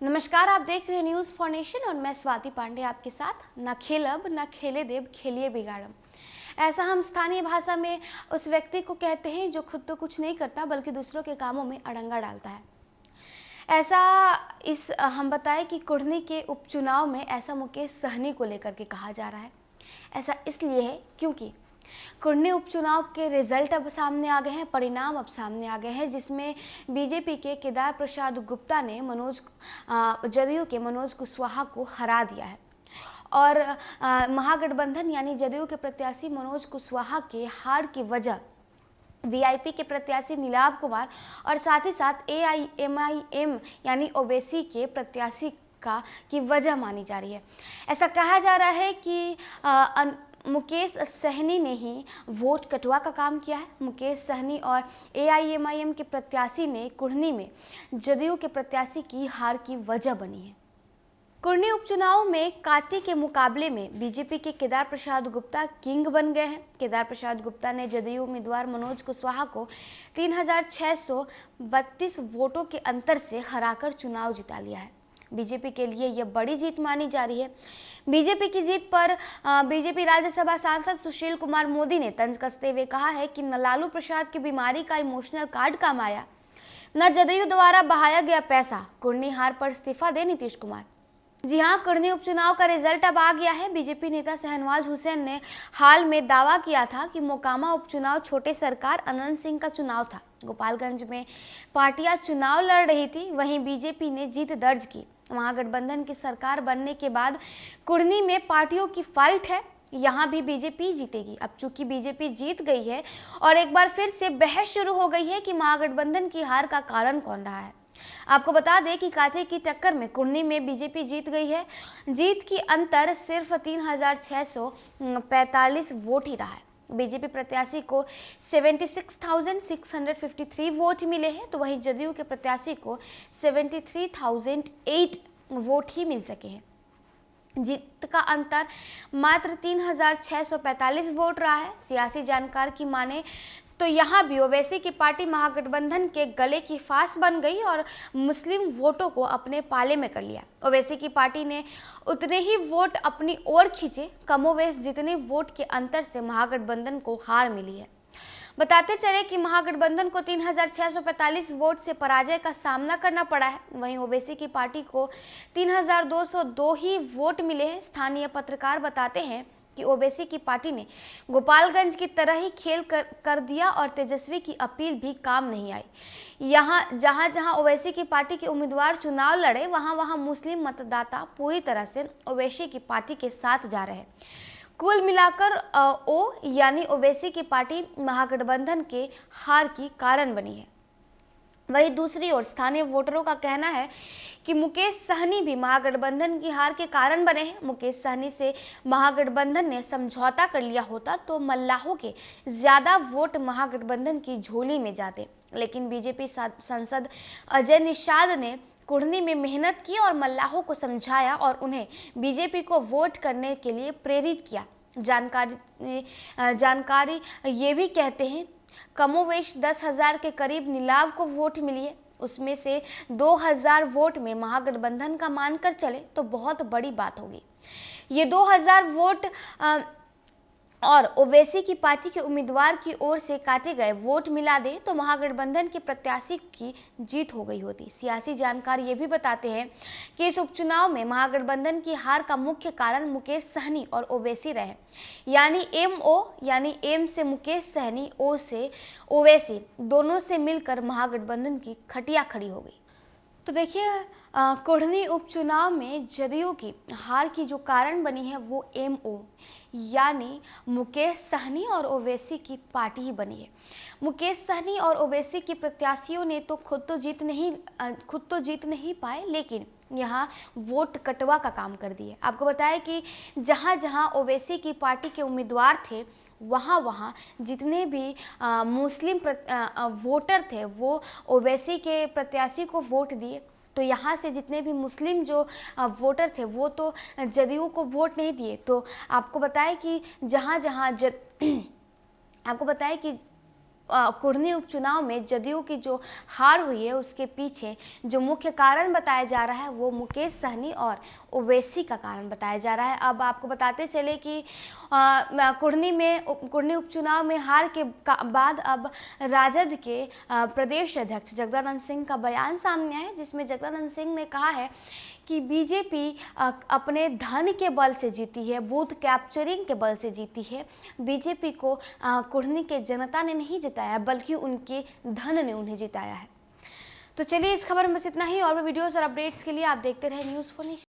नमस्कार, आप देख रहे हैं न्यूज़ फॉर नेशन और मैं स्वाति पांडे आपके साथ। न खेलब न खेले देव, खेलिए बिगाड़म। ऐसा हम स्थानीय भाषा में उस व्यक्ति को कहते हैं जो खुद तो कुछ नहीं करता बल्कि दूसरों के कामों में अड़ंगा डालता है। ऐसा हम बताएं कि कुढ़नी के उपचुनाव में ऐसा मुकेश सहनी को लेकर के कहा जा रहा है। ऐसा इसलिए है क्योंकि कुढ़नी उपचुनाव के रिजल्ट अब सामने आ गए हैं, परिणाम अब सामने आ गए हैं, जिसमें बीजेपी के केदार प्रसाद गुप्ता ने जदयू के मनोज कुशवाहा को हरा दिया है और महागठबंधन यानी जदयू के प्रत्याशी मनोज कुशवाहा के हार की वजह वीआईपी के प्रत्याशी नीलाभ कुमार और साथ ही साथ एआईएमआईएम यानी ओवैसी के प्रत्याशी की वजह मानी जा रही है। ऐसा कहा जा रहा है कि मुकेश सहनी ने ही वोट कटवा का काम किया है। मुकेश सहनी और एआईएमआईएम के प्रत्याशी ने कुढ़नी में जदयू के प्रत्याशी की हार की वजह बनी है। कुढ़नी उपचुनाव में कांटे के मुकाबले में बीजेपी के केदार प्रसाद गुप्ता किंग बन गए हैं। केदार प्रसाद गुप्ता ने जदयू उम्मीदवार मनोज कुशवाहा को 3632 वोटों के अंतर से हराकर चुनाव जिता लिया है। बीजेपी के लिए यह बड़ी जीत मानी जा रही है। बीजेपी की जीत पर बीजेपी राज्यसभा सांसद सुशील कुमार मोदी ने तंज कसते हुए कहा है कि न लालू प्रसाद की बीमारी का इमोशनल कार्ड काम आया, न जदयू द्वारा बहाया गया पैसा। कुढ़नी हार पर इस्तीफा दे नीतीश कुमार। जी हां, कुढ़नी उपचुनाव का रिजल्ट अब आ गया है। बीजेपी नेता शहनवाज हुसैन ने हाल में दावा किया था कि मोकामा उपचुनाव छोटे सरकार अनंत सिंह का चुनाव था। गोपालगंज में पार्टियां चुनाव लड़ रही थी, वहीं बीजेपी ने जीत दर्ज की। महागठबंधन की सरकार बनने के बाद कुढ़नी में पार्टियों की फाइट है, यहाँ भी बीजेपी जीतेगी। अब चूंकि बीजेपी जीत गई है और एक बार फिर से बहस शुरू हो गई है कि महागठबंधन की हार का कारण कौन रहा है। आपको बता दें कि कांटे की टक्कर में कुढ़नी में बीजेपी जीत गई है। जीत की अंतर सिर्फ 3645 वोट ही रहा है। बीजेपी प्रत्याशी को 76,653 वोट मिले हैं, तो वहीं जदयू के प्रत्याशी को 73,008 वोट ही मिल सके हैं। जीत का अंतर मात्र 3,645 वोट रहा है। सियासी जानकार की माने तो यहाँ भी ओवैसी की पार्टी महागठबंधन के गले की फांस बन गई और मुस्लिम वोटों को अपने पाले में कर लिया। ओवैसी की पार्टी ने उतने ही वोट अपनी ओर खींचे। कमोवेश जितने वोट के अंतर से महागठबंधन को हार मिली है। बताते चले कि महागठबंधन को 3,645 वोट से पराजय का सामना करना पड़ा है। वहीं ओवैसी की पार्टी को 3,202 ही वोट मिले हैं। स्थानीय पत्रकार बताते हैं कि ओवैसी की पार्टी ने गोपालगंज की तरह ही खेल कर दिया और तेजस्वी की अपील भी काम नहीं आई। जहां ओवैसी की पार्टी के उम्मीदवार चुनाव लड़े, वहां मुस्लिम मतदाता पूरी तरह से ओवैसी की पार्टी के साथ जा रहे हैं। कुल मिलाकर यानी ओवैसी की पार्टी महागठबंधन के हार की कारण बनी है। वहीं दूसरी ओर स्थानीय वोटरों का कहना है कि मुकेश सहनी भी महागठबंधन की हार के कारण बने हैं। मुकेश सहनी से महागठबंधन ने समझौता कर लिया होता तो मल्लाहों के ज्यादा वोट महागठबंधन की झोली में जाते, लेकिन बीजेपी सांसद अजय निषाद ने कुढ़नी में मेहनत की और मल्लाहों को समझाया और उन्हें बीजेपी को वोट करने के लिए प्रेरित किया। जानकारी ये भी कहते हैं कमोवेश 10,000 के करीब नीलाभ को वोट मिली है। उसमें से 2,000 वोट में महागठबंधन का मानकर चले तो बहुत बड़ी बात होगी। ये 2,000 वोट और ओवैसी की पार्टी के उम्मीदवार की ओर से काटे गए वोट मिला दे तो महागठबंधन के प्रत्याशी की जीत हो गई होती। सियासी जानकार ये भी बताते हैं कि इस उपचुनाव में महागठबंधन की हार का मुख्य कारण मुकेश सहनी और ओवैसी रहे, यानी एम से मुकेश सहनी, ओ से ओवैसी, दोनों से मिलकर महागठबंधन की खटिया खड़ी हो गई। तो देखिए, कुढ़नी उपचुनाव में जदयू की हार की जो कारण बनी है वो MO यानी मुकेश सहनी और ओवैसी की पार्टी ही बनी है। मुकेश सहनी और ओवैसी के प्रत्याशियों ने तो खुद तो जीत नहीं पाए, लेकिन यहाँ वोट कटवा का काम कर दिए। आपको बताया कि जहाँ जहाँ ओवैसी की पार्टी के उम्मीदवार थे वहाँ जितने भी मुस्लिम वोटर थे वो ओवैसी के प्रत्याशी को वोट दिए। तो यहाँ से जितने भी मुस्लिम जो वोटर थे वो तो जदयू को वोट नहीं दिए। तो आपको बताएं कि कुढ़नी उपचुनाव में जदयू की जो हार हुई है उसके पीछे जो मुख्य कारण बताया जा रहा है वो मुकेश सहनी और ओवैसी का कारण बताया जा रहा है। अब आपको बताते चले कि कुढ़नी उपचुनाव में हार के बाद अब राजद के प्रदेश अध्यक्ष जगदानंद सिंह का बयान सामने आया, जिसमें जगदानंद सिंह ने कहा है कि बीजेपी अपने धन के बल से जीती है, बूथ कैप्चरिंग के बल से जीती है। बीजेपी को कुढ़नी के जनता ने नहीं जिताया बल्कि उनके धन ने उन्हें जिताया है। तो चलिए इस खबर में बस इतना ही। और भी वीडियोस और अपडेट्स के लिए आप देखते रहे न्यूज़4 नेशन।